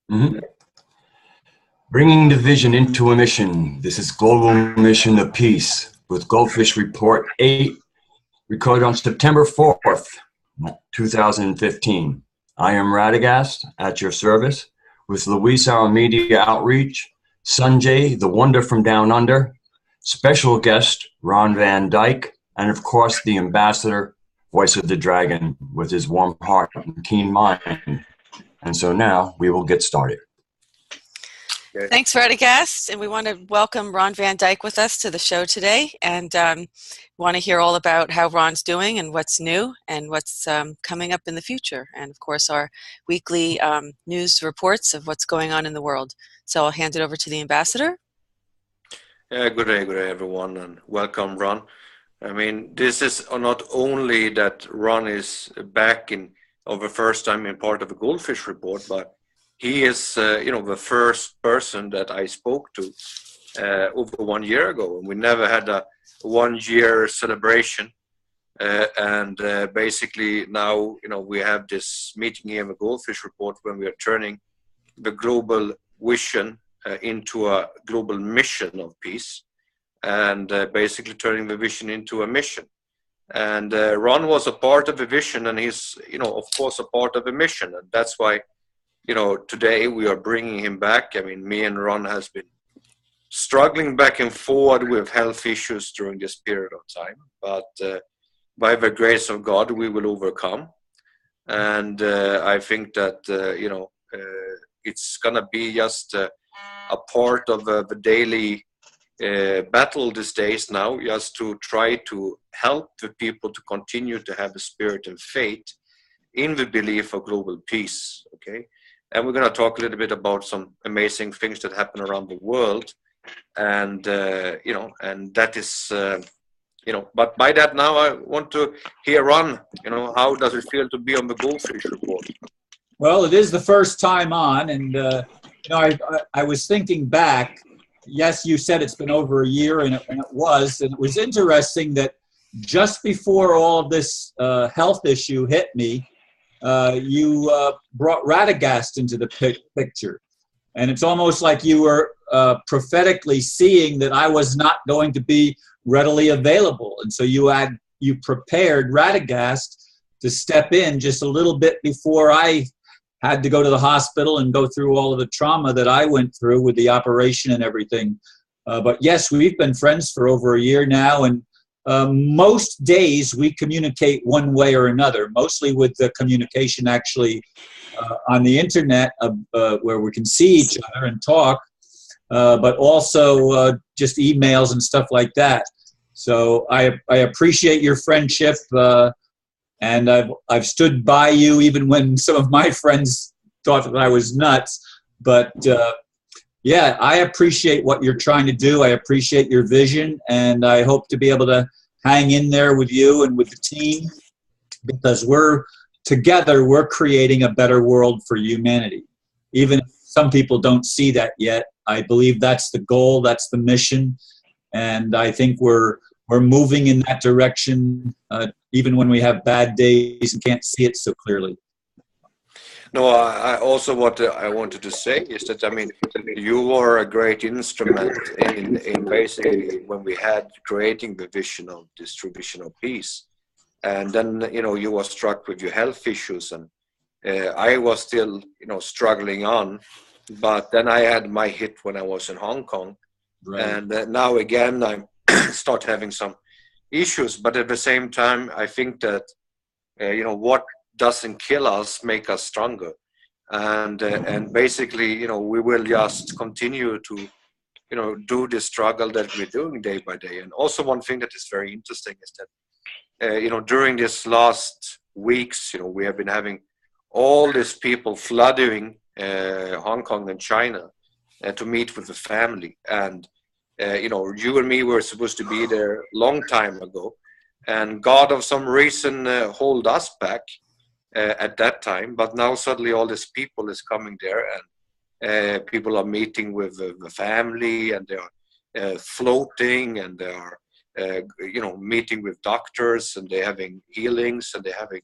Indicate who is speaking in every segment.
Speaker 1: Mhm. Bringing the vision into a mission. This is Global Mission of Peace with Goldfish Report 8, recorded on September 4th, 2015. I am Radagast at your service with Luis, our media outreach, Sanjay, the wonder from down under, special guest Ron Van Dyke, and of course the ambassador, voice of the dragon, with his warm heart and keen mind. And so now we will get started.
Speaker 2: Thanks, Radagast, and we want to welcome Ron Van Dyke with us to the show today, and want to hear all about how Ron's doing and what's new and what's coming up in the future, and of course our weekly news reports of what's going on in the world. So I'll hand it over to the ambassador.
Speaker 3: Good day, everyone, and welcome, Ron. I mean, this is not only that Ron is back of the first time in part of a Goldfish Report, but he is, the first person that I spoke to over 1 year ago. And we never had a 1 year celebration. Basically now, we have this meeting here in the Goldfish Report when we are turning the global vision into a global mission of peace, and basically turning the vision into a mission. And Ron was a part of the vision, and he's, of course, a part of the mission. And that's why, today we are bringing him back. I mean, me and Ron has been struggling back and forward with health issues during this period of time. But by the grace of God, we will overcome. And I think that, it's going to be just a part of the daily battle these days now, just to try to help the people to continue to have a spirit and faith in the belief of global peace. Okay. And we're going to talk a little bit about some amazing things that happen around the world. And, and that is, but by that now I want to hear Ron, how does it feel to be on the Goldfish Report?
Speaker 4: Well, it is the first time on, and, I was thinking back. Yes, you said it's been over a year, and it was. And it was interesting that just before all of this health issue hit me, you brought Radagast into the picture. And it's almost like you were prophetically seeing that I was not going to be readily available. And so you prepared Radagast to step in just a little bit before I had to go to the hospital and go through all of the trauma that I went through with the operation and everything. But yes, we've been friends for over a year now, and most days we communicate one way or another, mostly with the communication actually on the internet where we can see each other and talk, but also just emails and stuff like that. So I appreciate your friendship, and I've stood by you even when some of my friends thought that I was nuts. But yeah, I appreciate what you're trying to do. I appreciate your vision, and I hope to be able to hang in there with you and with the team, because together we're creating a better world for humanity. Even if some people don't see that yet, I believe that's the goal, that's the mission, and I think we're moving in that direction, even when we have bad days and can't see it so clearly.
Speaker 3: No, I also what I wanted to say is that, I mean, you were a great instrument in basically when we had creating the vision of distribution of peace. And then, you were struck with your health issues, and I was still, struggling on. But then I had my hit when I was in Hong Kong. Right. And now again, I start having some issues. But at the same time, I think that, what doesn't kill us make us stronger. And basically, we will just continue to, do the struggle that we're doing day by day. And also one thing that is very interesting is that, during this last weeks, we have been having all these people flooding Hong Kong and China to meet with the family. And, you and me were supposed to be there long time ago. And God, of some reason, hold us back at that time. But now suddenly all these people is coming there, and people are meeting with the family, and they are floating, and they are, meeting with doctors, and they're having healings, and they're having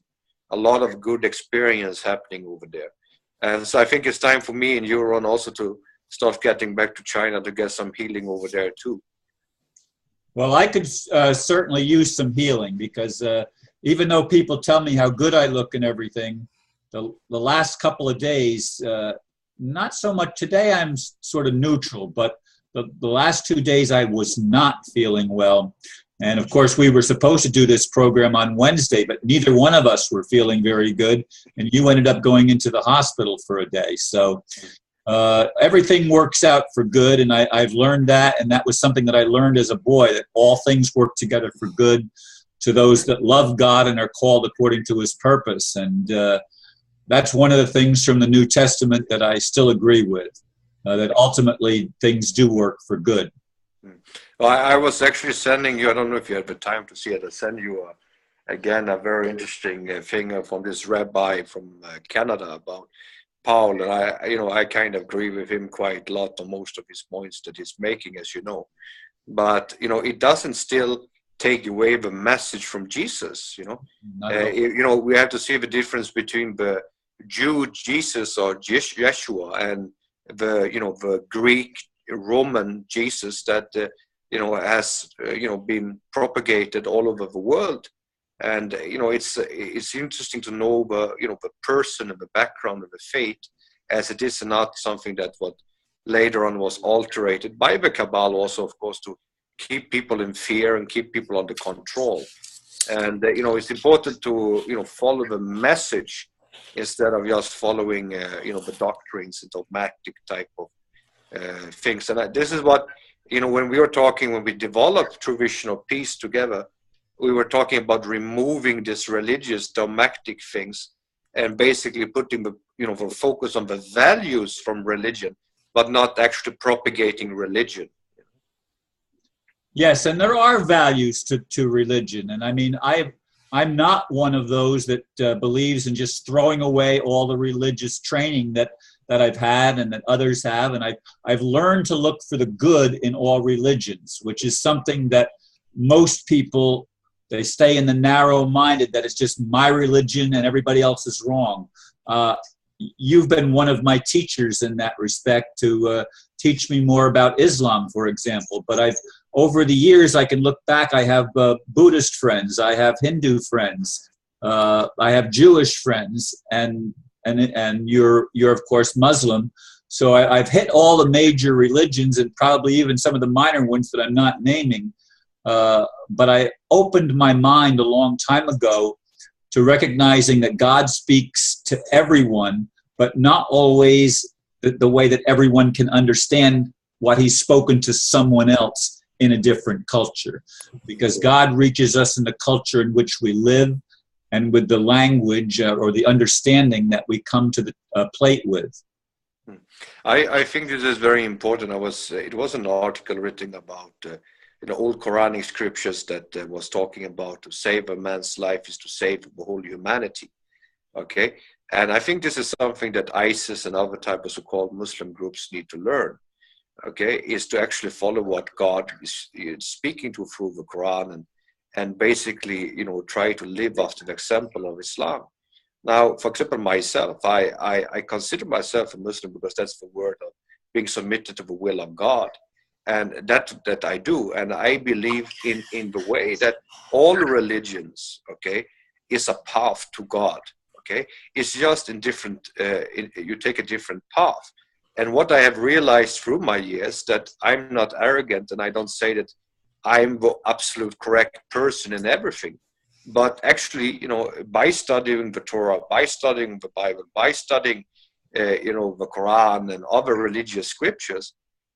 Speaker 3: a lot of good experience happening over there. And so I think it's time for me and you, Ron, also to start getting back to China to get some healing over there too.
Speaker 4: Well, I could certainly use some healing, because even though people tell me how good I look and everything, the last couple of days, not so much. Today I'm sort of neutral, but the last 2 days I was not feeling well. And of course, we were supposed to do this program on Wednesday, but neither one of us were feeling very good. And you ended up going into the hospital for a day. So everything works out for good. And I've learned that. And that was something that I learned as a boy, that all things work together for good to those that love God and are called according to his purpose. And that's one of the things from the New Testament that I still agree with, that ultimately things do work for good.
Speaker 3: Well, I was actually sending you, I don't know if you had the time to see it, I sent you again a very interesting thing from this rabbi from Canada about Paul, and I kind of agree with him quite a lot on most of his points that he's making, as you know. But it doesn't still take away the message from Jesus. We have to see the difference between the Jew Jesus or Yeshua and the Greek Roman Jesus that has been propagated all over the world. And it's interesting to know the person and the background of the faith, as it is not something that what later on was alterated by the Kabbalah, also of course to keep people in fear and keep people under control. And it's important to follow the message instead of just following the doctrines and dogmatic type of things. And this is what when we developed True Vision of Peace together, we were talking about removing this religious dogmatic things and basically putting the focus on the values from religion, but not actually propagating religion.
Speaker 4: Yes, and there are values to religion. And I mean, I'm not one of those that believes in just throwing away all the religious training that I've had and that others have. And I've learned to look for the good in all religions, which is something that most people, they stay in the narrow-minded, that it's just my religion and everybody else is wrong. You've been one of my teachers in that respect to teach me more about Islam, for example. But over the years, I can look back, I have Buddhist friends, I have Hindu friends, I have Jewish friends, and you're of course Muslim. So I've hit all the major religions and probably even some of the minor ones that I'm not naming. But I opened my mind a long time ago to recognizing that God speaks to everyone, but not always the way that everyone can understand what he's spoken to someone else in a different culture. Because God reaches us in the culture in which we live and with the language or the understanding that we come to the plate with.
Speaker 3: I think this is very important. It was an article written about old Quranic scriptures that was talking about to save a man's life is to save the whole humanity. Okay, and I think this is something that ISIS and other type of so-called Muslim groups need to learn. Okay, is to actually follow what God is speaking to through the Quran and basically try to live after the example of Islam. Now, for example, myself, I consider myself a Muslim because that's the word of being submitted to the will of God. And that I do. And I believe in the way that all religions, okay, is a path to God, okay? It's just in different, you take a different path. And what I have realized through my years, that I'm not arrogant and I don't say that I'm the absolute correct person in everything. But actually, by studying the Torah, by studying the Bible, by studying, the Quran and other religious scriptures,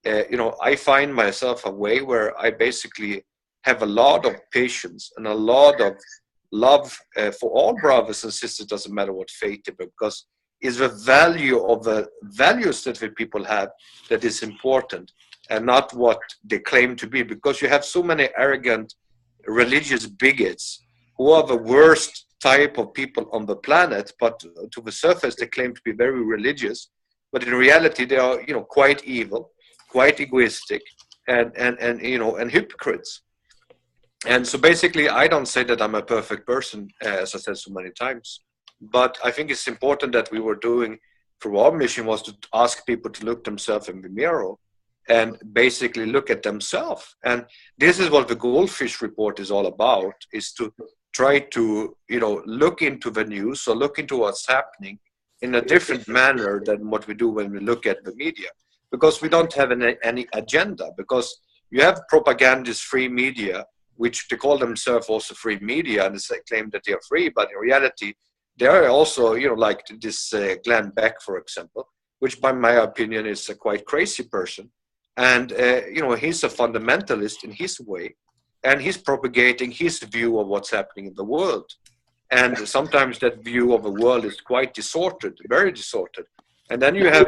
Speaker 3: I find myself a way where I basically have a lot of patience and a lot of love for all brothers and sisters, doesn't matter what faith they are, because it's the value of the values that the people have that is important and not what they claim to be, because you have so many arrogant religious bigots who are the worst type of people on the planet, but to the surface they claim to be very religious, but in reality they are quite evil, quite egoistic, and hypocrites. And so basically, I don't say that I'm a perfect person, as I said so many times, but I think it's important that we were doing through our mission was to ask people to look themselves in the mirror and basically look at themselves. And this is what the Goldfish Report is all about, is to try to, look into the news or look into what's happening in a different manner than what we do when we look at the media. Because we don't have any agenda, because you have propagandist free media, which they call themselves also free media, and they claim that they are free, but in reality, they are also, like this Glenn Beck, for example, which by my opinion is a quite crazy person. And, he's a fundamentalist in his way, and he's propagating his view of what's happening in the world. And sometimes that view of the world is quite distorted, very distorted. And then you have,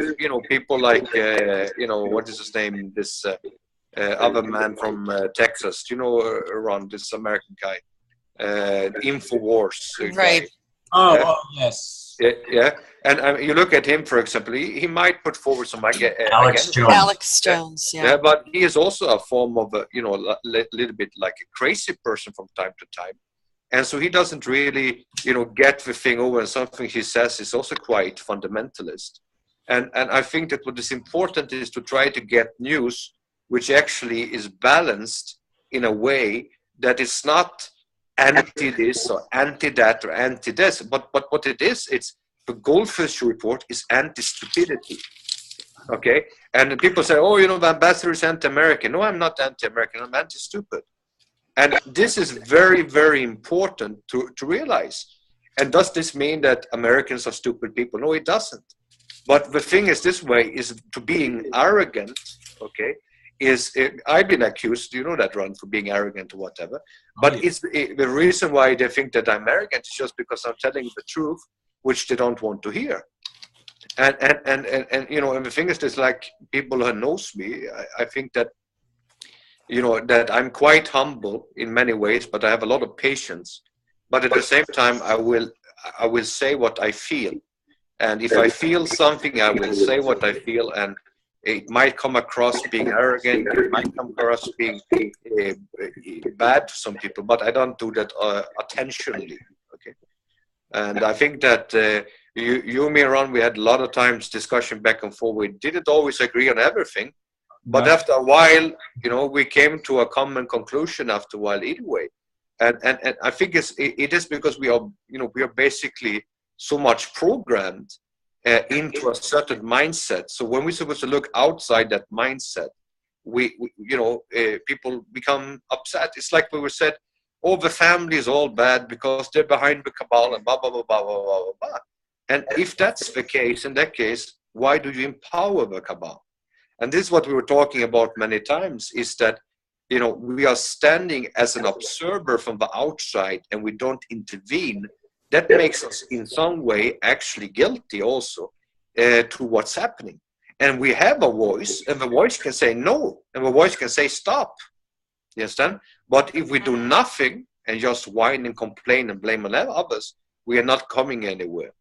Speaker 3: people like, what is his name? This other man from Texas, Ron, this American guy, InfoWars
Speaker 2: Right.
Speaker 3: guy.
Speaker 4: Oh, yes.
Speaker 3: Yeah. And you look at him, for example, he might put forward some
Speaker 1: Alex Jones.
Speaker 2: Alex Jones, yeah.
Speaker 3: But he is also a form of a, little bit like a crazy person from time to time. And so he doesn't really, get the thing over, and something he says is also quite fundamentalist. And I think that what is important is to try to get news which actually is balanced in a way that it's not anti this or anti that or anti this, but what it is, it's the Goldfish Report is anti-stupidity. Okay? And people say, oh, the ambassador is anti-American. No, I'm not anti-American, I'm anti-stupid. And this is very, very important to realize. And does this mean that Americans are stupid people? No, it doesn't. But the thing is this way, is to being arrogant, okay, I've been accused, that, Ron, for being arrogant or whatever. But the reason why they think that I'm arrogant is just because I'm telling the truth, which they don't want to hear. And the thing is, there's like people who knows me, I think that, that I'm quite humble in many ways, but I have a lot of patience. But at the same time, I will say what I feel. And if I feel something, I will say what I feel. And it might come across being arrogant, it might come across being bad to some people, but I don't do that intentionally. Okay. And I think that you, me, and Ron, we had a lot of times discussion back and forth. We didn't always agree on everything. But after a while, we came to a common conclusion after a while anyway. And I think it is because we are basically so much programmed into a certain mindset. So when we're supposed to look outside that mindset, we people become upset. It's like we were said, oh, the family is all bad because they're behind the cabal and blah, blah, blah, blah, blah, blah, blah. And if that's the case, in that case, why do you empower the cabal? And this is what we were talking about many times, is that, we are standing as an observer from the outside and we don't intervene. That makes us in some way actually guilty also to what's happening. And we have a voice, and the voice can say no, and the voice can say stop. You understand? But if we do nothing and just whine and complain and blame on others, we are not coming anywhere.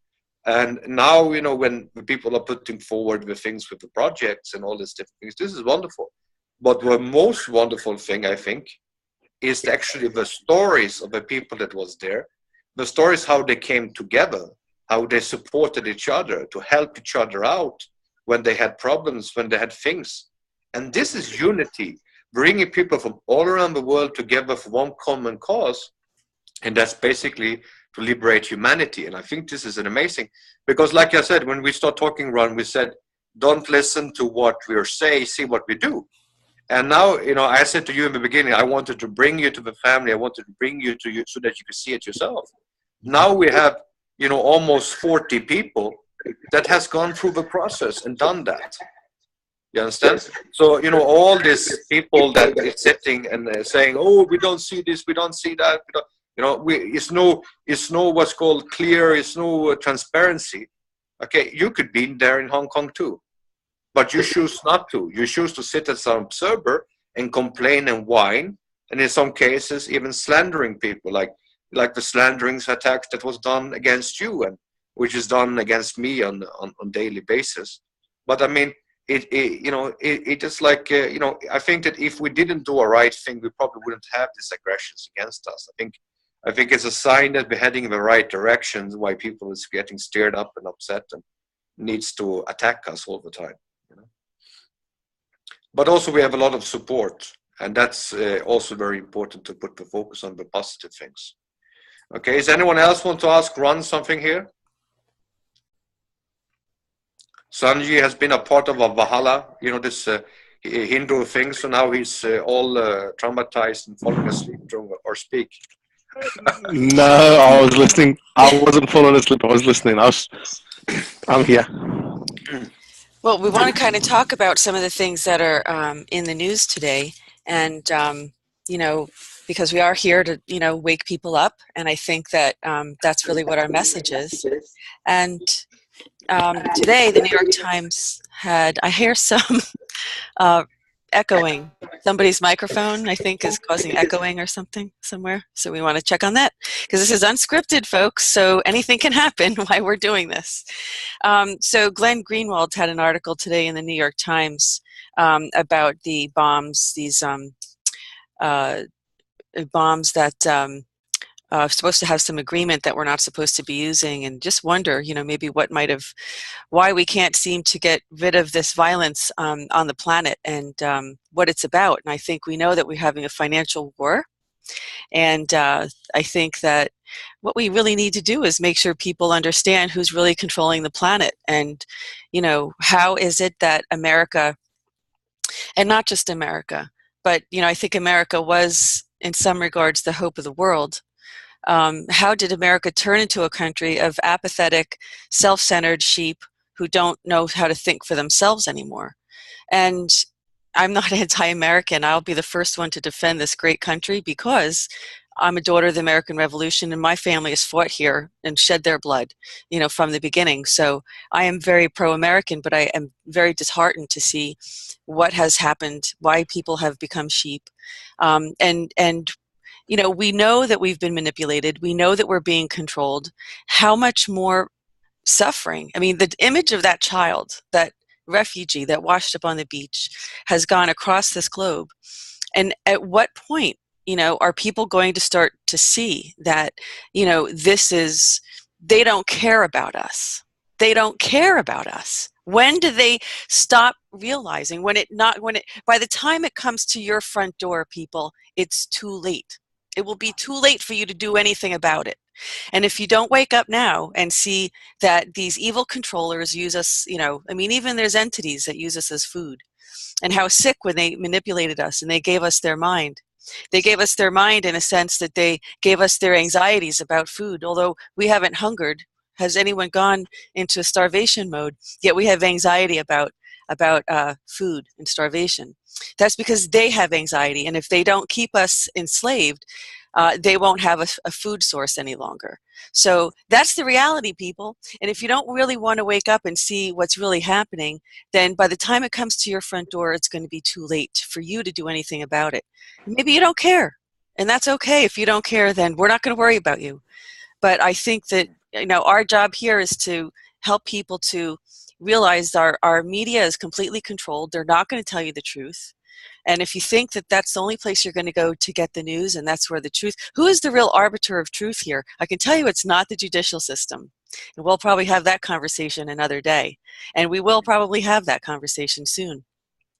Speaker 3: And now, when the people are putting forward the things with the projects and all these different things, this is wonderful. But the most wonderful thing, I think, is actually the stories of the people that was there, the stories how they came together, how they supported each other to help each other out when they had problems, when they had things. And this is unity, bringing people from all around the world together for one common cause. And that's basically to liberate humanity. And I think this is an amazing, because like I said, when we start talking, Ron, we said, don't listen to what we say, see what we do. And now, I said to you in the beginning, I wanted to bring you to the family. I wanted to bring you to you so that you could see it yourself. Now we have, almost 40 people that has gone through the process and done that. You understand? So, all these people that is sitting and saying, oh, we don't see this, we don't see that. It's no what's called clear, it's no transparency. Okay, you could be there in Hong Kong too. But you choose not to. You choose to sit as an observer and complain and whine, and in some cases even slandering people, like the slandering attacks that was done against you, and which is done against me on daily basis. But I mean, it is like I think that if we didn't do a right thing, we probably wouldn't have these aggressions against us. I think it's a sign that we're heading in the right direction. Why people is getting stirred up and upset, and needs to attack us all the time. You know? But also we have a lot of support, and that's also very important to put the focus on the positive things. Okay, does anyone else want to ask Ron something here? Sanji has been a part of a Valhalla, you know, this Hindu thing, so now he's all traumatized and falling asleep or speak.
Speaker 5: No, I was listening. I wasn't falling asleep. I was listening. I'm here.
Speaker 2: Well, we want to kind of talk about some of the things that are in the news today, and you know, because we are here to, you know, wake people up, and I think that that's really what our message is. And today, the New York Times had, I hear some echoing. Somebody's microphone, I think, is causing echoing or something somewhere. So we want to check on that, because this is unscripted, folks, so anything can happen while we're doing this. So Glenn Greenwald had an article today in the New York Times about the bombs, these bombs that supposed to have some agreement that we're not supposed to be using, and just wonder, you know, maybe what might have, why we can't seem to get rid of this violence on the planet, and what it's about. And I think we know that we're having a financial war, and I think that what we really need to do is make sure people understand who's really controlling the planet, and, you know, how is it that America, and not just America, but, you know, I think America was, in some regards, the hope of the world. How did America turn into a country of apathetic, self-centered sheep who don't know how to think for themselves anymore? And I'm not anti-American. I'll be the first one to defend this great country, because I'm a daughter of the American Revolution, and my family has fought here and shed their blood, you know, from the beginning. So I am very pro-American, but I am very disheartened to see what has happened, why people have become sheep, and you know, we know that we've been manipulated. We know that we're being controlled. How much more suffering? I mean, the image of that child, that refugee that washed up on the beach, has gone across this globe. And at what point, you know, are people going to start to see that, you know, this is, they don't care about us. They don't care about us. When do they stop realizing? By the time it comes to your front door, people, it's too late. It will be too late for you to do anything about it. And if you don't wake up now and see that these evil controllers use us, you know, I mean, even there's entities that use us as food, and how sick when they manipulated us and they gave us their mind. They gave us their mind in a sense that they gave us their anxieties about food. Although we haven't hungered, has anyone gone into starvation mode? Yet we have anxiety about food and starvation. That's because they have anxiety, and if they don't keep us enslaved, they won't have a food source any longer. So that's the reality, people. And if you don't really want to wake up and see what's really happening, then by the time it comes to your front door, it's going to be too late for you to do anything about it. Maybe you don't care, and that's okay. If you don't care, then we're not going to worry about you. But I think that, you know, our job here is to help people to realize our media is completely controlled. They're not going to tell you the truth. And if you think that that's the only place you're going to go to get the news, and that's where the truth, who is the real arbiter of truth here? I can tell you it's not the judicial system. And we'll probably have that conversation another day. And we will probably have that conversation soon.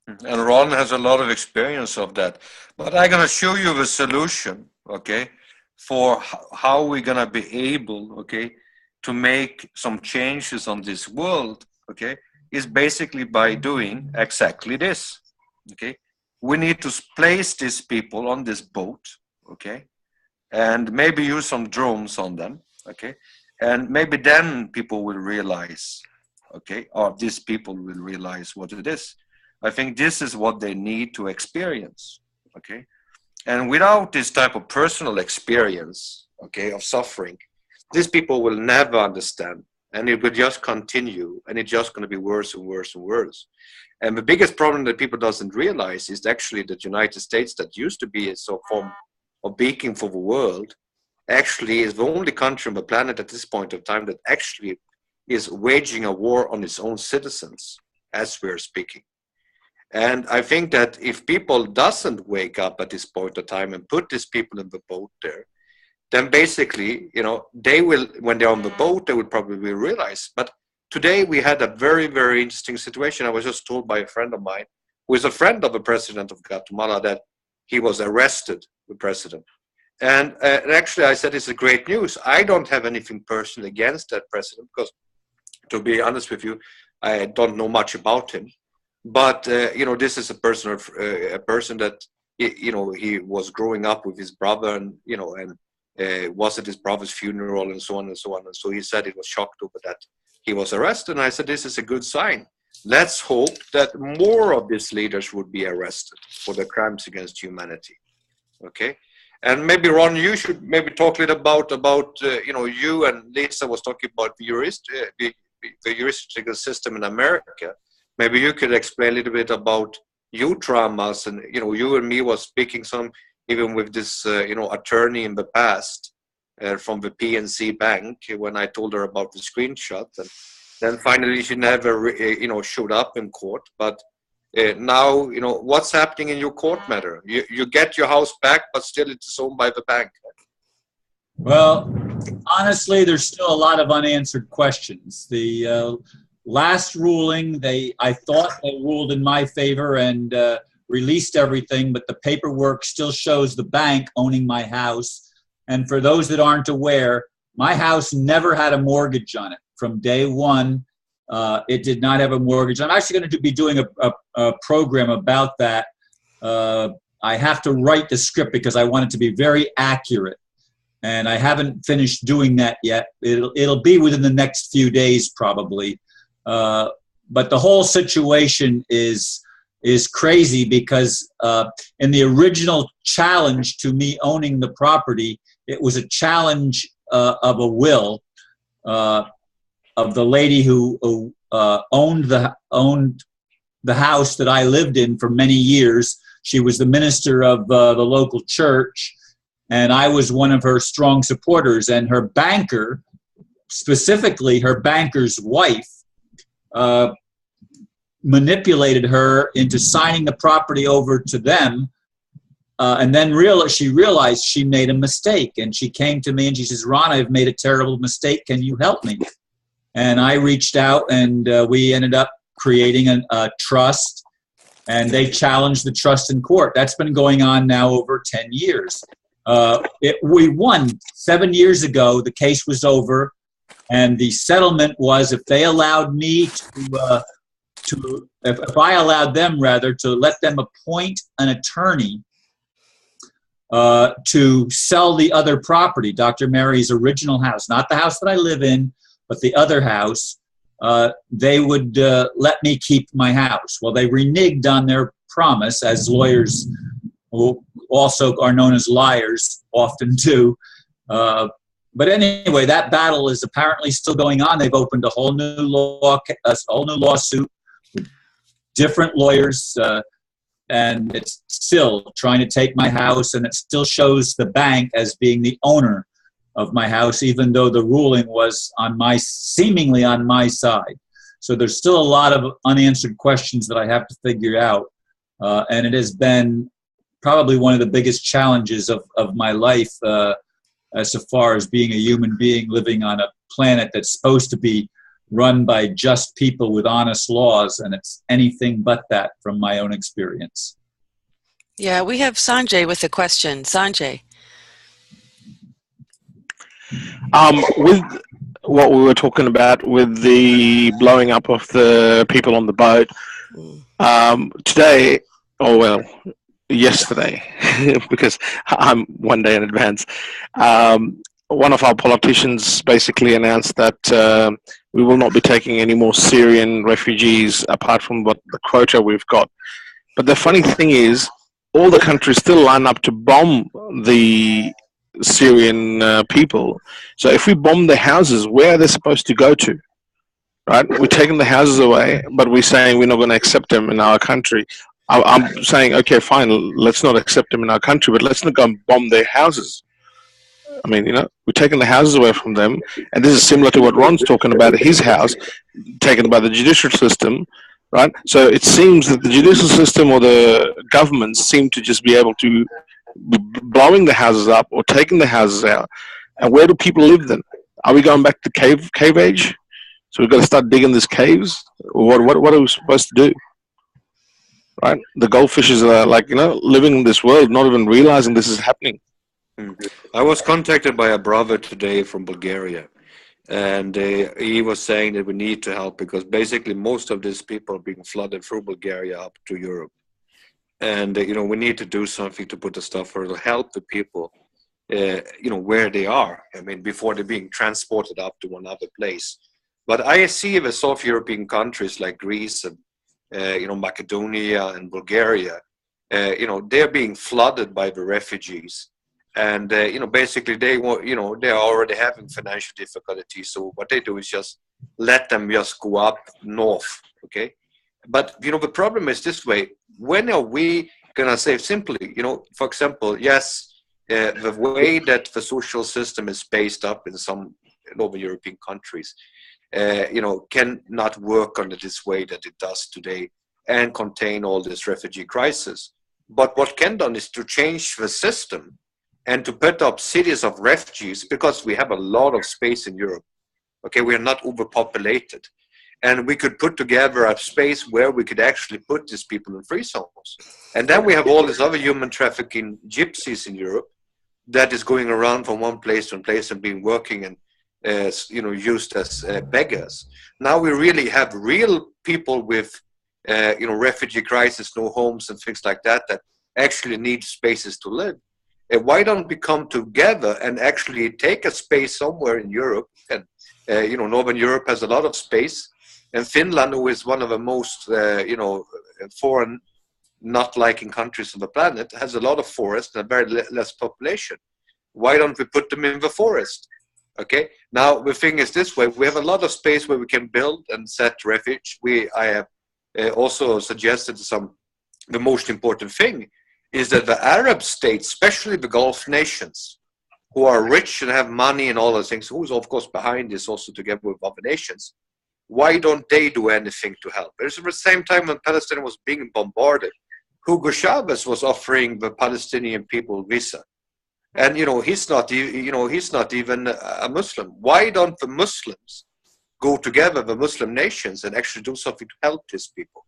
Speaker 3: And Ron has a lot of experience of that. But I'm going to show you the solution, okay, for how we're going to be able, okay, to make some changes on this world, okay, is basically by doing exactly this, okay. We need to place these people on this boat, okay, and maybe use some drones on them, okay, and maybe then people will realize, okay, or these people will realize what it is. I think this is what they need to experience, okay, and without this type of personal experience, okay, of suffering, these people will never understand, and it will just continue, and it's just going to be worse and worse and worse. And the biggest problem that people doesn't realize is actually that United States, that used to be a form of beacon for the world, actually is the only country on the planet at this point of time that actually is waging a war on its own citizens as we're speaking. And I think that if people doesn't wake up at this point of time and put these people in the boat there, then basically, you know, they will, when they're on the boat, they will probably realize, but today we had a very, very interesting situation. I was just told by a friend of mine, who is a friend of the president of Guatemala, that he was arrested, the president. And actually, I said, it's a great news. I don't have anything personal against that president, because, to be honest with you, I don't know much about him. But this is a person that he was growing up with his brother, and was at his brother's funeral, and so on and so on. And so he said he was shocked over that he was arrested. And I said, this is a good sign. Let's hope that more of these leaders would be arrested for the crimes against humanity. Okay. And maybe, Ron, you should maybe talk a little about you and Lisa was talking about the juridical system in America. Maybe you could explain a little bit about your traumas, and you and me was speaking some even with this attorney in the past from the PNC Bank, when I told her about the screenshot, and then finally she never showed up in court. But now, what's happening in your court matter? You get your house back, but still it's owned by the bank.
Speaker 4: Well, honestly, there's still a lot of unanswered questions. The last ruling, I thought they ruled in my favor and released everything, but the paperwork still shows the bank owning my house. And for those that aren't aware, my house never had a mortgage on it from day one. It did not have a mortgage. I'm actually going to be doing a program about that. I have to write the script because I want it to be very accurate, and I haven't finished doing that yet. It'll be within the next few days probably. But the whole situation is crazy because in the original challenge to me owning the property, it was a challenge of a will of the lady who owned the house that I lived in for many years. She was the minister of the local church, and I was one of her strong supporters. And her banker, specifically her banker's wife, manipulated her into signing the property over to them. And then she realized she made a mistake, and she came to me and she says, "Ron, I've made a terrible mistake. Can you help me?" And I reached out, and we ended up creating a trust, and they challenged the trust in court. That's been going on now over 10 years. We won 7 years ago. The case was over, and the settlement was if they allowed me if I allowed them rather to let them appoint an attorney to sell the other property, Dr. Mary's original house, not the house that I live in, but the other house, they would let me keep my house. Well, they reneged on their promise, as lawyers who also are known as liars often do. But anyway, that battle is apparently still going on. They've opened a whole new lawsuit with different lawyers, and it's still trying to take my house, and it still shows the bank as being the owner of my house, even though the ruling was seemingly on my side. So there's still a lot of unanswered questions that I have to figure out, and it has been probably one of the biggest challenges of my life as far as being a human being living on a planet that's supposed to be run by just people with honest laws, and it's anything but that from my own experience.
Speaker 2: Yeah, we have Sanjay with a question. Sanjay.
Speaker 5: With what we were talking about with the blowing up of the people on the boat, today, yesterday, because I'm 1 day in advance, one of our politicians basically announced that we will not be taking any more Syrian refugees apart from what the quota we've got. But the funny thing is, all the countries still line up to bomb the Syrian people. So if we bomb their houses, where are they supposed to go to? Right? We're taking the houses away, but we're saying we're not going to accept them in our country. I'm saying, okay, fine, let's not accept them in our country, but let's not go and bomb their houses. I mean, we're taking the houses away from them, and this is similar to what Ron's talking about, his house, taken by the judicial system, right? So it seems that the judicial system or the governments seem to just be able to be blowing the houses up or taking the houses out. And where do people live then? Are we going back to cave age? So we've got to start digging these caves. What are we supposed to do? Right? The goldfishes are like, living in this world, not even realizing this is happening.
Speaker 3: I was contacted by a brother today from Bulgaria, and he was saying that we need to help because basically most of these people are being flooded through Bulgaria up to Europe. And, we need to do something to put the stuff or to help the people, where they are. I mean, before they're being transported up to another place. But I see the South European countries like Greece and, Macedonia and Bulgaria, they're being flooded by the refugees. And, basically they want, they're already having financial difficulties. So what they do is just let them just go up north, okay? But, the problem is this way. When are we going to say simply, for example, yes, the way that the social system is based up in some Northern European countries, cannot work under this way that it does today and contain all this refugee crisis. But what can done is to change the system and to put up cities of refugees because we have a lot of space in Europe. Okay, we are not overpopulated. And we could put together a space where we could actually put these people in free zones. And then we have all these other human trafficking gypsies in Europe that is going around from one place to another place and being working and used as beggars. Now we really have real people with refugee crisis, no homes and things like that actually need spaces to live. Why don't we come together and actually take a space somewhere in Europe? And Northern Europe has a lot of space. And Finland, who is one of the most, foreign, not liking countries on the planet, has a lot of forest and a very less population. Why don't we put them in the forest? Okay. Now the thing is this way: we have a lot of space where we can build and set refuge. I have also suggested the most important thing is that the Arab states, especially the Gulf nations, who are rich and have money and all those things, who's of course behind this also together with other nations. Why don't they do anything to help? It's at the same time when Palestine was being bombarded, Hugo Chavez was offering the Palestinian people visa. And, he's not even a Muslim. Why don't the Muslims go together, the Muslim nations, and actually do something to help these people?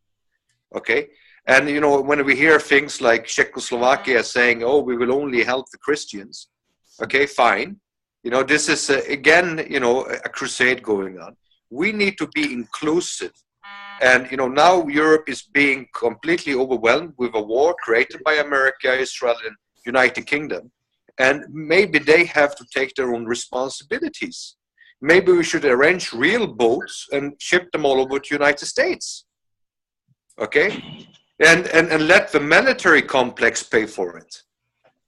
Speaker 3: Okay? And, when we hear things like Czechoslovakia saying, oh, we will only help the Christians. Okay, fine. This is, again, a crusade going on. We need to be inclusive. And, now Europe is being completely overwhelmed with a war created by America, Israel, and United Kingdom. And maybe they have to take their own responsibilities. Maybe we should arrange real boats and ship them all over to United States. Okay? And let the military complex pay for it.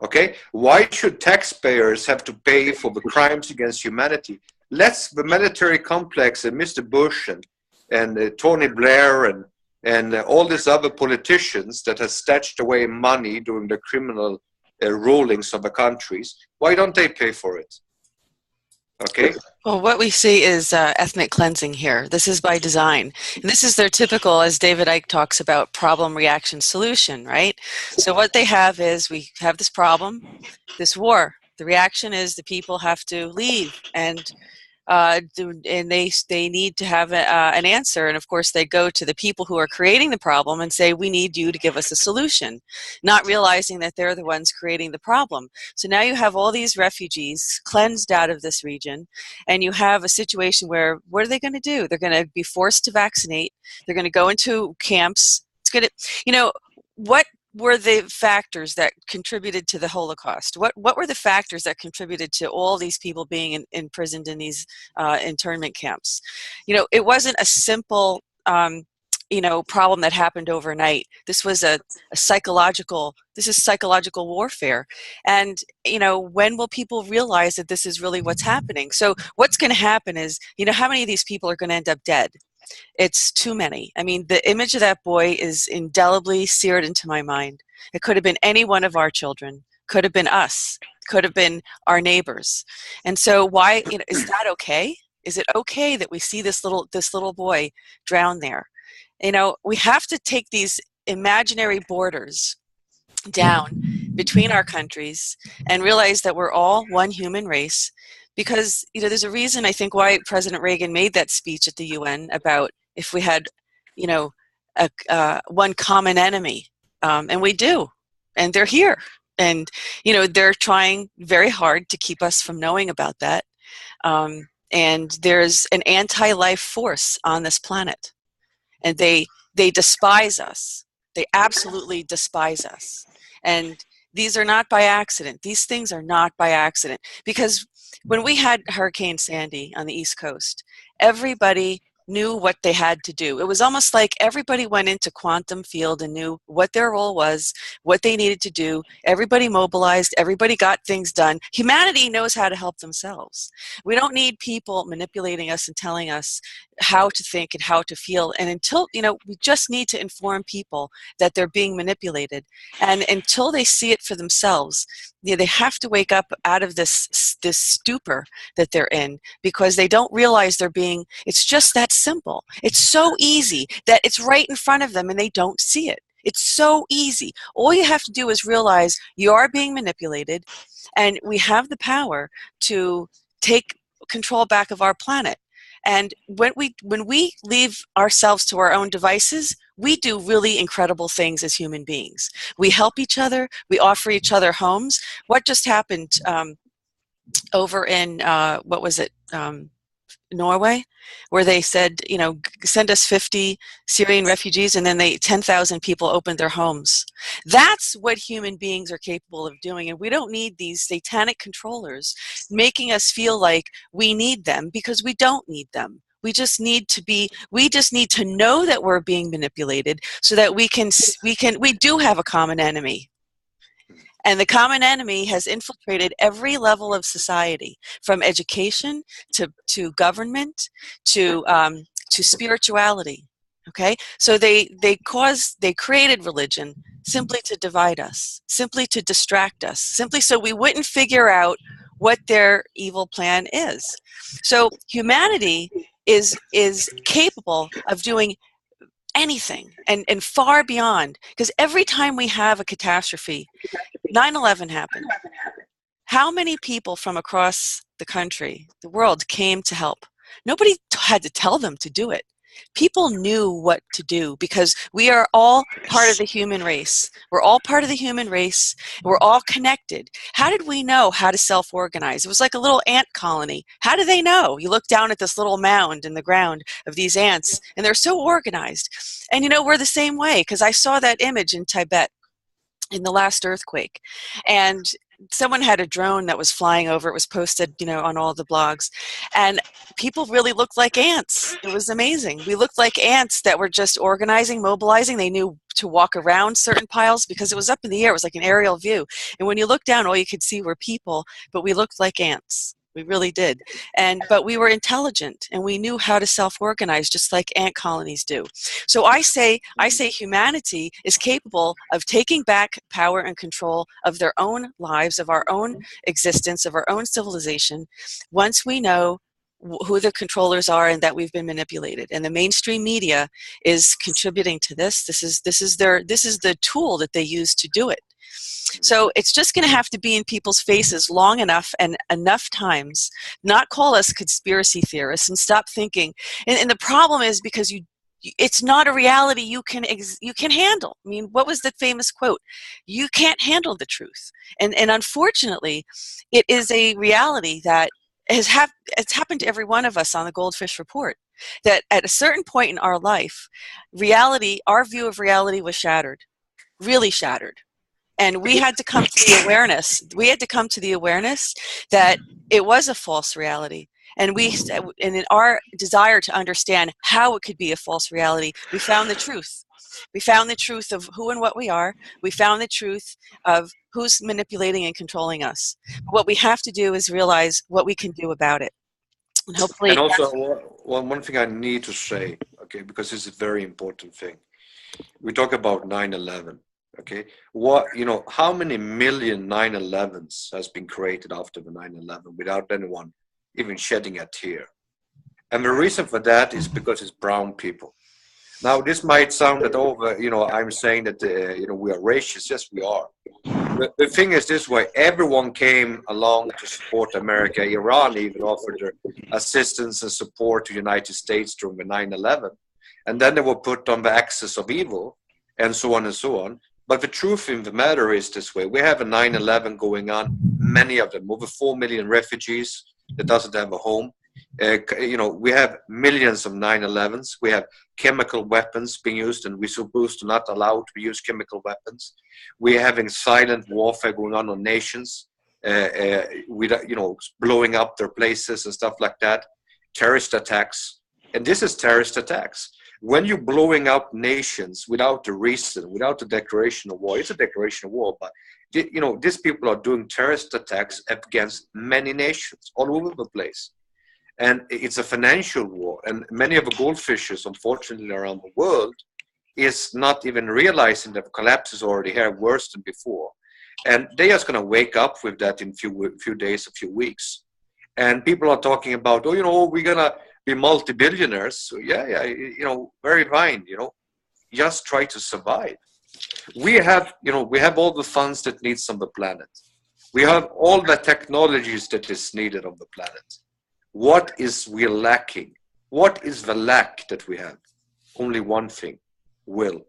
Speaker 3: Okay? Why should taxpayers have to pay for the crimes against humanity? Let's the military complex and Mr. Bush and Tony Blair and all these other politicians that have stashed away money during the criminal rulings of the countries, why don't they pay for it? Okay.
Speaker 2: Well, what we see is ethnic cleansing here. This is by design. And this is their typical, as David Icke talks about, problem, reaction, solution, right? So what they have is we have this problem, this war. The reaction is the people have to leave and they need to have an answer. And of course, they go to the people who are creating the problem and say, we need you to give us a solution, not realizing that they're the ones creating the problem. So now you have all these refugees cleansed out of this region, and you have a situation where, what are they going to do? They're going to be forced to vaccinate. They're going to go into camps. It's going to, what were the factors that contributed to the Holocaust? What were the factors that contributed to all these people being imprisoned in these internment camps? It wasn't a simple, problem that happened overnight. This was psychological warfare. And, when will people realize that this is really what's happening? So what's going to happen is, how many of these people are going to end up dead? It's too many. I mean, the image of that boy is indelibly seared into my mind. It could have been any one of our children, could have been us, could have been our neighbors. And so why, is that okay? Is it okay that we see this little boy drown there? We have to take these imaginary borders down between our countries and realize that we're all one human race, because, you know, there's a reason, I think, why President Reagan made that speech at the UN about if we had, you know, one common enemy, and we do, and they're here, and, you know, they're trying very hard to keep us from knowing about that, and there's an anti-life force on this planet, and they despise us. They absolutely despise us, and these are not by accident. These things are not by accident, because when we had Hurricane Sandy on the East Coast, everybody knew what they had to do. It was almost like everybody went into quantum field and knew what their role was, what they needed to do. Everybody mobilized, everybody got things done. Humanity knows how to help themselves. We don't need people manipulating us and telling us how to think and how to feel. And until, you know, we just need to inform people that they're being manipulated. And until they see it for themselves, you know, they have to wake up out of this stupor that they're in, because they don't realize they're being, it's just that simple. It's so easy that it's right in front of them and they don't see it. It's so easy. All you have to do is realize you are being manipulated, and we have the power to take control back of our planet. And when we leave ourselves to our own devices, we do really incredible things as human beings. We help each other. We offer each other homes. What just happened over in, what was it, Norway, where they said, you know, send us 50 Syrian refugees, and then 10,000 people opened their homes. That's what human beings are capable of doing, and we don't need these satanic controllers making us feel like we need them, because we don't need them. We just need to know that we're being manipulated, so that we do have a common enemy. And the common enemy has infiltrated every level of society, from education to government to spirituality. Okay, so they created religion simply to divide us, simply to distract us, simply so we wouldn't figure out what their evil plan is. So humanity is capable of doing anything and far beyond, because every time we have a catastrophe, 9/11 happened. How many people from across the country, the world, came to help? Nobody had to tell them to do it. People knew what to do, because we are all part of the human race. We're all part of the human race. We're all connected. How did we know how to self-organize? It was like a little ant colony. How do they know? You look down at this little mound in the ground of these ants, and they're so organized. And you know, we're the same way, because I saw that image in Tibet in the last earthquake, and someone had a drone that was flying over. It was posted, you know, on all the blogs, and people really looked like ants. It was amazing. We looked like ants that were just organizing, mobilizing. They knew to walk around certain piles because it was up in the air. It was like an aerial view, and when you looked down, all you could see were people, but we looked like ants. We really did. But we were intelligent, and we knew how to self-organize, just like ant colonies do. So I say humanity is capable of taking back power and control of their own lives, of our own existence, of our own civilization, once we know who the controllers are and that we've been manipulated. And the mainstream media is contributing to this. This is the tool that they use to do it. So it's just going to have to be in people's faces long enough and enough times, not call us conspiracy theorists, and stop thinking. And the problem is because it's not a reality you can handle. I mean, what was the famous quote? You can't handle the truth. And unfortunately, it is a reality that it's happened to every one of us on the Goldfish Report, that at a certain point in our life, reality, our view of reality was shattered, really shattered. And we had to come to the awareness. We had to come to the awareness that it was a false reality. And in our desire to understand how it could be a false reality, we found the truth. We found the truth of who and what we are. We found the truth of who's manipulating and controlling us. What we have to do is realize what we can do about it. And hopefully.
Speaker 3: And also, one thing I need to say, okay, because this is a very important thing. We talk about 9/11. Okay, how many million 9/11s has been created after the 9/11 without anyone even shedding a tear? And the reason for that is because it's brown people. Now, this might sound that I'm saying that, we are racist. Yes, we are. the thing is this way, everyone came along to support America. Iran even offered their assistance and support to the United States during the 9/11. And then they were put on the axis of evil, and so on and so on. But the truth in the matter is this way. We have a 9/11 going on, many of them, over 4 million refugees that doesn't have a home. We have millions of 9/11s. We have chemical weapons being used, and we're supposed to not allow to use chemical weapons. We're having silent warfare going on nations, blowing up their places and stuff like that. Terrorist attacks, and this is terrorist attacks. When you're blowing up nations without a reason, without a declaration of war, it's a declaration of war, but these people are doing terrorist attacks against many nations all over the place. And it's a financial war. And many of the goldfishers, unfortunately, around the world is not even realizing that the collapse is already here, worse than before. And they are just going to wake up with that in few days, a few weeks. And people are talking about, we're going to be multi-billionaires. So yeah, very fine, just try to survive. We have all the funds that needs on the planet. We have all the technologies that is needed on the planet. What is we lacking? What is the lack that we have? Only one thing, will.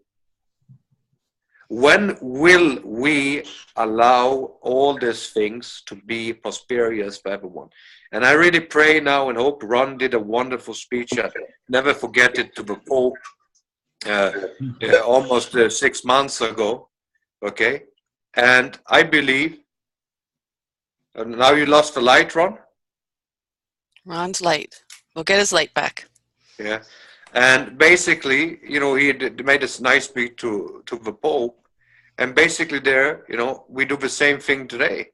Speaker 3: When will we allow all these things to be prosperous for everyone? And I really pray now and hope. Ron did a wonderful speech. I never forget it, to the Pope almost 6 months ago. Okay, and I believe. Now you lost the light, Ron.
Speaker 2: Ron's light. We'll get his light back.
Speaker 3: Yeah, and basically, he made this nice speech to the Pope, and basically there, we do the same thing today.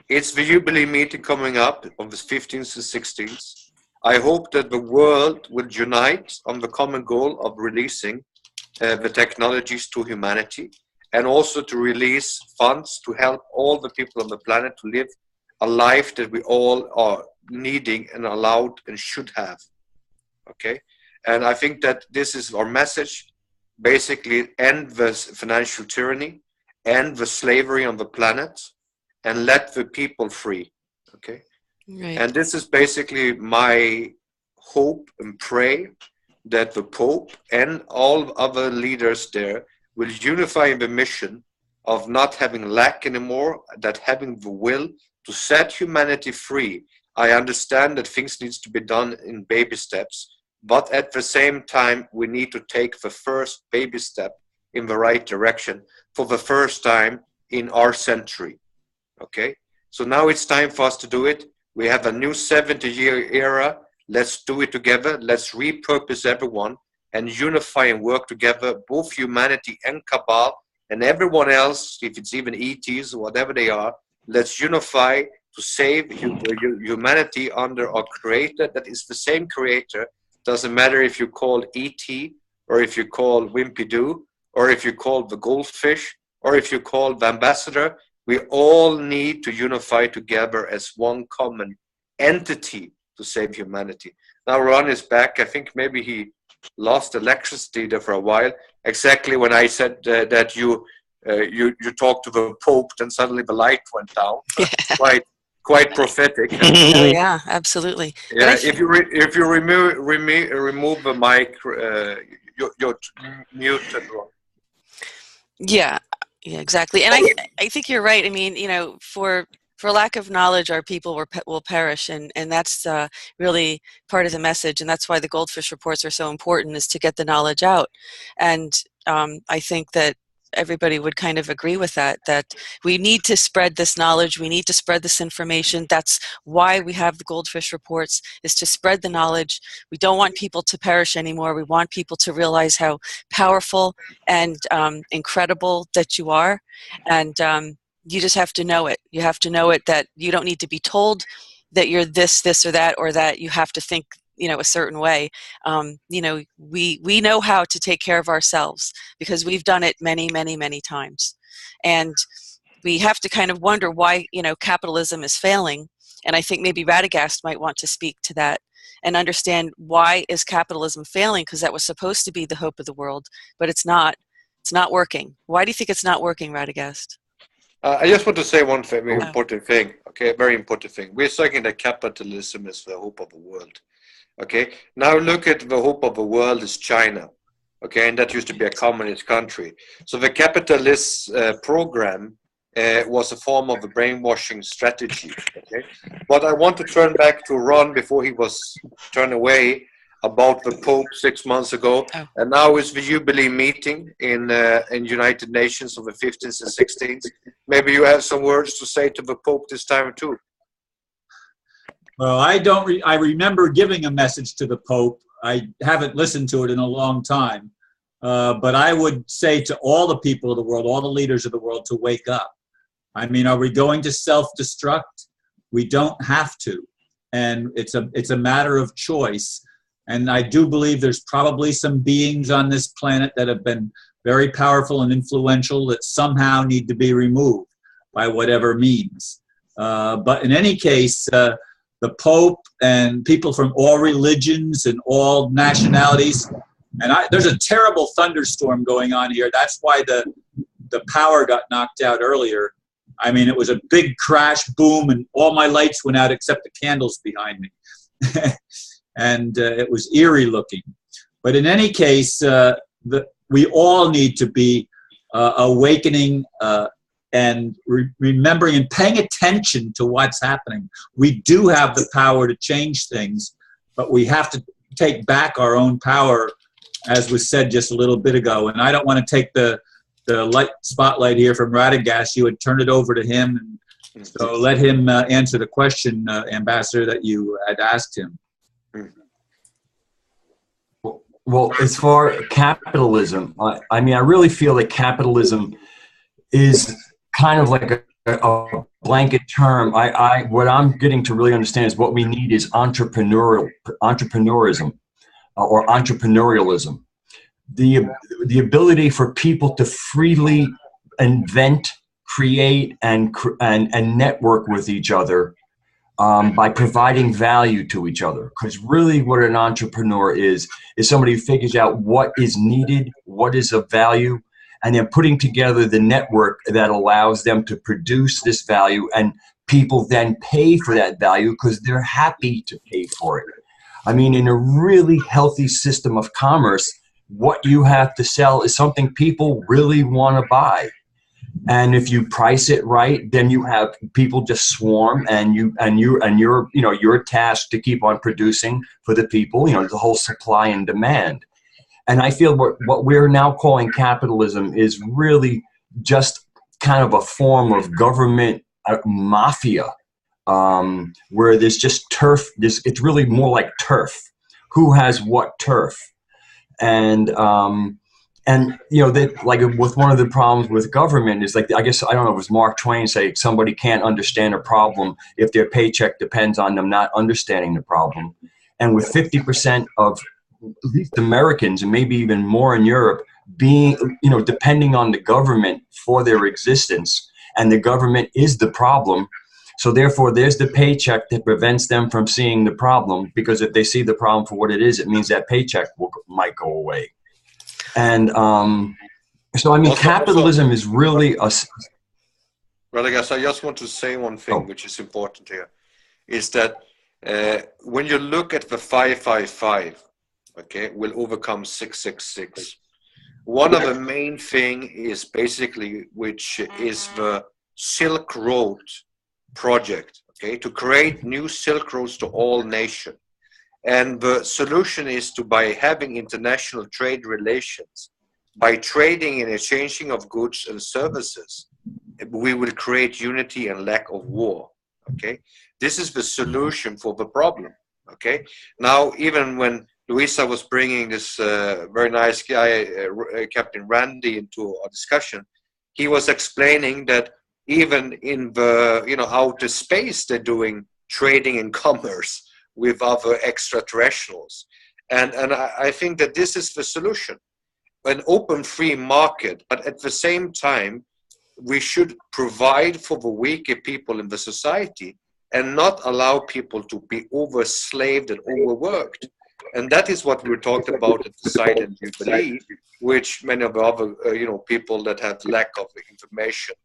Speaker 3: It's the Jubilee meeting coming up on the 15th and 16th. I hope that the world will unite on the common goal of releasing the technologies to humanity, and also to release funds to help all the people on the planet to live a life that we all are needing and allowed and should have. Okay, and I think that this is our message. Basically, end the financial tyranny, end the slavery on the planet, and let the people free. Okay,
Speaker 2: right.
Speaker 3: And this is basically my hope and pray, that the Pope and all other leaders there will unify in the mission of not having lack anymore, that having the will to set humanity free. I understand that things needs to be done in baby steps, but at the same time, we need to take the first baby step in the right direction for the first time in our century. Okay, so now it's time for us to do it. We have a new 70-year era. Let's do it together. Let's repurpose everyone and unify and work together, both humanity and Cabal and everyone else, if it's even ETs or whatever they are. Let's unify to save humanity under our creator that is the same creator. Doesn't matter if you call ET, or if you call Wimpy Doo, or if you call the goldfish, or if you call the ambassador. We all need to unify together as one common entity to save humanity. Now Ron is back. I think maybe he lost electricity there for a while. Exactly when I said that you talked to the Pope, then suddenly the light went down. Quite prophetic.
Speaker 2: Oh yeah, absolutely.
Speaker 3: Yeah, if you remove the mic, you're muted.
Speaker 2: Yeah, exactly. And I think you're right. I mean, for lack of knowledge, our people will perish, and that's really part of the message. And that's why the Goldfish reports are so important, is to get the knowledge out. And I think that everybody would kind of agree with that we need to spread this knowledge. We need to spread this information. That's why we have the Goldfish reports, is to spread the knowledge. We don't want people to perish anymore. We want people to realize how powerful and incredible that you are. And you just have to know it. You have to know it, that you don't need to be told that you're this, or that, or that you have to think a certain way. We know how to take care of ourselves because we've done it many, many, many times. And we have to kind of wonder why, capitalism is failing. And I think maybe Radagast might want to speak to that and understand, why is capitalism failing? Because that was supposed to be the hope of the world, but it's not. It's not working. Why do you think it's not working, Radagast?
Speaker 3: I just want to say one very important thing. Okay, very important thing. We're saying that capitalism is the hope of the world. Okay, now look at the hope of the world is China. Okay, and that used to be a communist country. So the capitalist program was a form of a brainwashing strategy. Okay, but I want to turn back to Ron before he was turned away about the Pope 6 months ago, and now is the Jubilee meeting in United Nations on the 15th and 16th. Maybe you have some words to say to the Pope this time too.
Speaker 4: Well, I remember giving a message to the Pope. I haven't listened to it in a long time, but I would say to all the people of the world, all the leaders of the world, to wake up. I mean, are we going to self-destruct? We don't have to, and it's a matter of choice. And I do believe there's probably some beings on this planet that have been very powerful and influential that somehow need to be removed by whatever means. But in any case, the Pope and people from all religions and all nationalities, and there's a terrible thunderstorm going on here. That's why the power got knocked out earlier. I mean, it was a big crash, boom, and all my lights went out except the candles behind me. And it was eerie looking. But in any case, we all need to be awakening and remembering and paying attention to what's happening. We do have the power to change things, but we have to take back our own power, as was said just a little bit ago. And I don't want to take the light spotlight here from Radagast. You would turn it over to him. And so let him answer the question, Ambassador, that you had asked him.
Speaker 1: Well, as far as capitalism, I mean, I really feel that capitalism is kind of like a blanket term. What I'm getting to really understand is what we need is entrepreneurism or entrepreneurialism. The ability for people to freely invent, create, and network with each other by providing value to each other. Because really what an entrepreneur is somebody who figures out what is needed, what is of value, and then putting together the network that allows them to produce this value, and people then pay for that value because they're happy to pay for it. I mean, in a really healthy system of commerce, what you have to sell is something people really want to buy. And if you price it right, then you have people just swarm, and you're tasked to keep on producing for the people. You know, the whole supply and demand. And I feel what we're now calling capitalism is really just kind of a form of government mafia, where there's just turf. It's really more like turf. Who has what turf? And you know, that, like, with one of the problems with government is, like, I guess, I don't know, it was Mark Twain say somebody can't understand a problem if their paycheck depends on them not understanding the problem. And with 50% of at least Americans, and maybe even more in Europe, being, you know, depending on the government for their existence, and the government is the problem. So therefore, there's the paycheck that prevents them from seeing the problem, because if they see the problem for what it is, it means that paycheck might go away. And so, I mean, capitalism is really a...
Speaker 3: Radagast, I just want to say one thing which is important here, is that when you look at the 555, okay, will overcome 666. One of the main thing is basically, which is the Silk Road project, okay, to create new Silk Roads to all nations. And the solution is by having international trade relations, by trading and exchanging of goods and services, we will create unity and lack of war, okay? This is the solution for the problem, okay? Now, even when Louisa was bringing this very nice guy, Captain Randy, into our discussion, he was explaining that even in the, you know, outer space, they're doing trading and commerce with other extraterrestrials. And I think that this is the solution. An open free market, but at the same time, we should provide for the weaker people in the society and not allow people to be overslaved and overworked. And that is what we talked about at the Silent Jubilee, which many of the other you know, people that have lack of information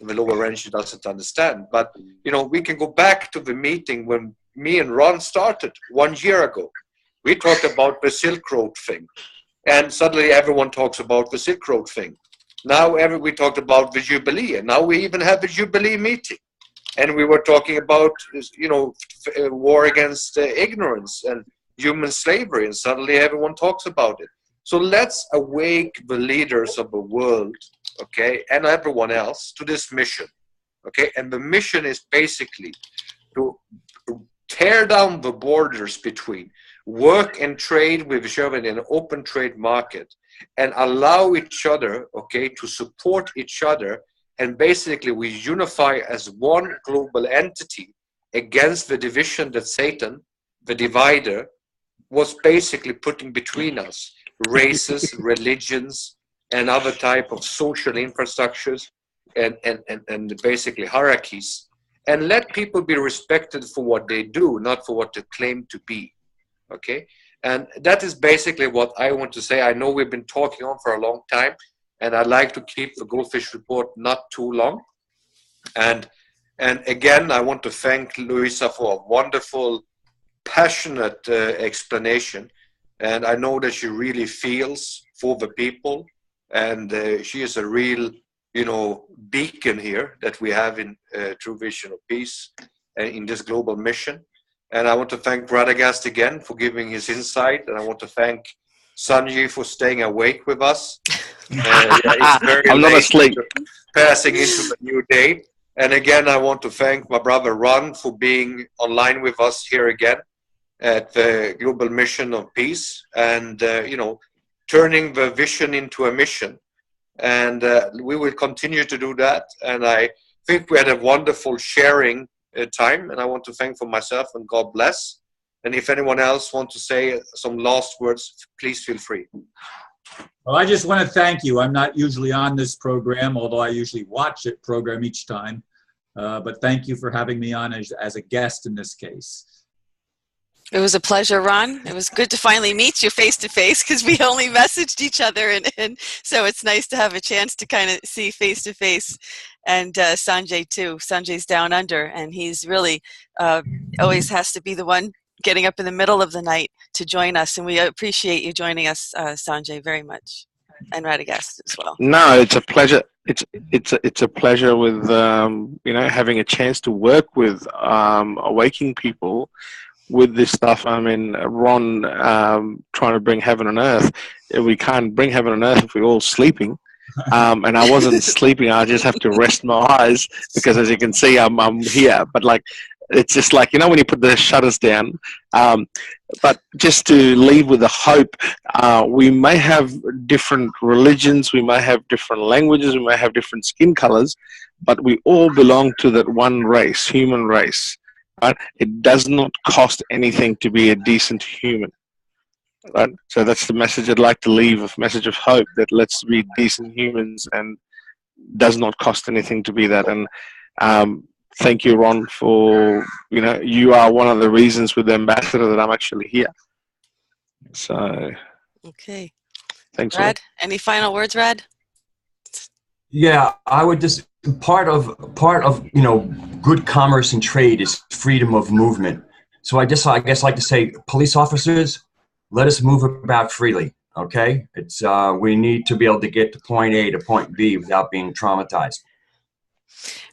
Speaker 3: the lower range doesn't understand. But, you know, we can go back to the meeting when me and Ron started 1 year ago. We talked about the Silk Road thing, and suddenly everyone talks about the Silk Road thing. Now we talked about the Jubilee, and now we even have the Jubilee meeting. And we were talking about, you know, war against ignorance and human slavery, and suddenly everyone talks about it. So let's awake the leaders of the world, okay, and everyone else to this mission, okay? And the mission is basically to tear down the borders between work and trade with each other in an open trade market, and allow each other, okay, to support each other. And basically we unify as one global entity against the division that Satan, the divider, was basically putting between us, races, religions, and other type of social infrastructures and basically hierarchies. And let people be respected for what they do, not for what they claim to be. Okay? And that is basically what I want to say. I know we've been talking on for a long time, and I'd like to keep the Goldfish Report not too long. And again, I want to thank Louisa for a wonderful, passionate explanation. And I know that she really feels for the people, and she is a real, you know, beacon here that we have in True Vision of Peace in this global mission. And I want to thank Radagast again for giving his insight, and I want to thank Sanjay for staying awake with us. It's very
Speaker 5: I'm not asleep.
Speaker 3: Passing into the new day. And again, I want to thank my brother Ron for being online with us here again at the Global Mission of Peace, and you know, turning the vision into a mission. And we will continue to do that. And I think we had a wonderful sharing time, and I want to thank for myself, and God bless. And if anyone else wants to say some last words, please feel free.
Speaker 4: Well, I just want to thank you. I'm not usually on this program, although I usually watch it program each time. But thank you for having me on as a guest in this case.
Speaker 2: It was a pleasure, Ron. It was good to finally meet you face to face, because we only messaged each other, and so it's nice to have a chance to kind of see face to face. And Sanjay too. Sanjay's down under, and he's really always has to be the one getting up in the middle of the night to join us. And we appreciate you joining us, Sanjay, very much, and Radagast as well.
Speaker 5: No, it's a pleasure. It's a pleasure with you know, having a chance to work with awakening people with this stuff. I mean, Ron trying to bring heaven on earth. We can't bring heaven on earth if we're all sleeping. And I wasn't sleeping. I just have to rest my eyes, because as you can see, I'm here. But like, it's just like, you know, when you put the shutters down. But just to leave with the hope, we may have different religions, we may have different languages, we may have different skin colors, but we all belong to that one race, human race. Right? It does not cost anything to be a decent human. Right? So that's the message I'd like to leave, a message of hope, that let's be decent humans, and does not cost anything to be that. And thank you, Ron, for, you know, you are one of the reasons with the ambassador that I'm actually here. So,
Speaker 2: okay.
Speaker 5: Thanks,
Speaker 2: Rad. Any final words, Rad?
Speaker 1: Yeah, I would just part of you know, good commerce and trade is freedom of movement. So I guess like to say, police officers, let us move about freely. Okay, it's we need to be able to get to point A to point B without being traumatized.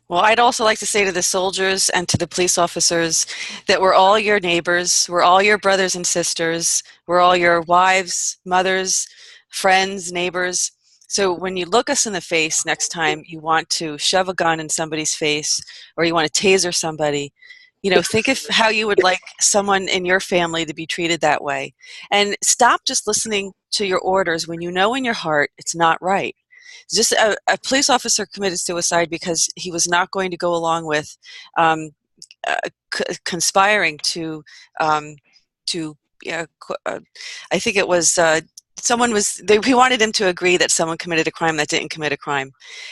Speaker 2: Well, I'd also like to say to the soldiers and to the police officers that we're all your neighbors, we're all your brothers and sisters, we're all your wives, mothers, friends, neighbors. So when you look us in the face next time you want to shove a gun in somebody's face, or you want to taser somebody, you know, think of how you would like someone in your family to be treated that way. And stop just listening to your orders when you know in your heart it's not right. Just a police officer committed suicide because he was not going to go along with conspiring to I think it was he wanted him to agree that someone committed a crime that didn't commit a crime.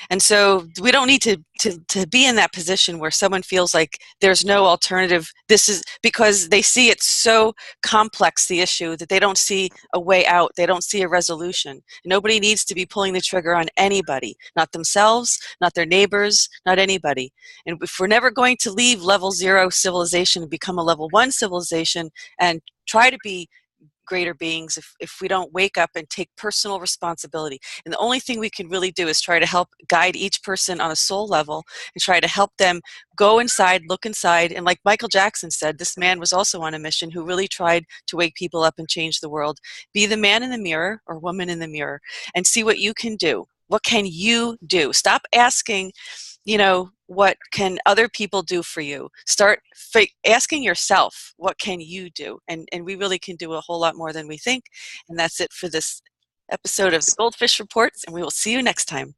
Speaker 2: And so we don't need to be in that position where someone feels like there's no alternative. This is because they see it's so complex, the issue, that they don't see a way out. They don't see a resolution. Nobody needs to be pulling the trigger on anybody, not themselves, not their neighbors, not anybody. And if we're never going to leave level 0 civilization and become a level 1 civilization and try to be greater beings, if we don't wake up and take personal responsibility. And the only thing we can really do is try to help guide each person on a soul level and try to help them go inside, look inside. And like Michael Jackson said, this man was also on a mission who really tried to wake people up and change the world. Be the man in the mirror or woman in the mirror and see what you can do. What can you do? Stop asking, what can other people do for you? Start asking yourself, what can you do? And we really can do a whole lot more than we think. And that's it for this episode of the Goldfish Reports, and we will see you next time.